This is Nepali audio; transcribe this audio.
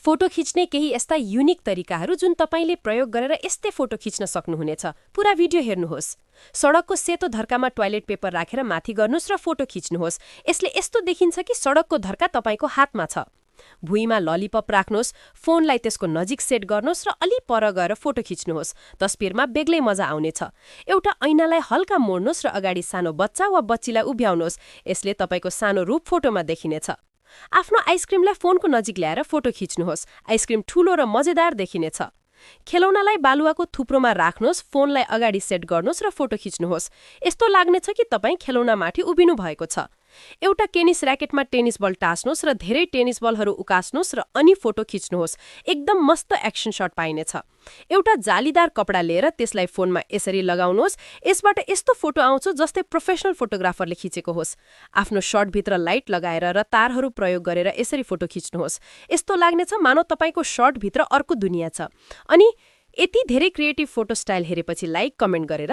फोटो खिच्ने केही यस्ता युनिक तरिकाहरू जुन तपाईले प्रयोग गरेर यस्तै फोटो खिच्न सक्नुहुनेछ। पुरा भिडियो हेर्नुहोस्। सडकको सेतो धर्कामा टोयलेट पेपर राखेर माथि गर्नुहोस् र फोटो खिच्नुहोस्। यसले यस्तो देखिन्छ कि सडकको धर्का तपाईको हातमा छ। भुइँमा ललिपप राख्नुहोस्, फोनलाई त्यसको नजिक सेट गर्नुहोस् र अलि पर गएर फोटो खिच्नुहोस्। तस्बिरमा बेग्लै मजा आउनेछ। एउटा ऐनालाई हल्का मोड्नुहोस् र अगाडि सानो बच्चा वा बच्चीलाई उभ्याउनुहोस्। यसले तपाईको सानो रूप फोटोमा देखिनेछ। आफ्नो आइसक्रिमलाई फोनको नजिक ल्याएर फोटो खिच्नुहोस्। आइसक्रिम ठूलो र मजेदार देखिनेछ। खेलौनालाई बालुवाको थुप्रोमा राख्नुहोस्, फोनलाई अगाडि सेट गर्नुहोस् र फोटो खिच्नुहोस्। यस्तो लाग्नेछ कि तपाईँ खेलौनामाथि उभिनु भएको छ। एउटा टेनिस र्याकेटमा टेनिस बल टास्नुहोस् र धेरै टेनिस बलहरू उकास्नुहोस् र अनि फोटो खिच्नुहोस्। एकदम मस्त एक्सन शट पाइनेछ। एउटा जालीदार कपडा लिएर त्यसलाई फोनमा यसरी लगाउनुहोस्। यसबाट यस्तो फोटो आउँछ जस्तै प्रोफेसनल फोटोग्राफरले खिचेको होस्। आफ्नो शर्टभित्र लाइट लगाएर र तारहरू प्रयोग गरेर यसरी फोटो खिच्नुहोस्। यस्तो लाग्नेछ मानौ तपाईको शर्टभित्र अर्को दुनियाँ छ। अनि यति धेरै क्रिएटिभ फोटो स्टाइल हेरेपछि लाइक कमेन्ट गरेर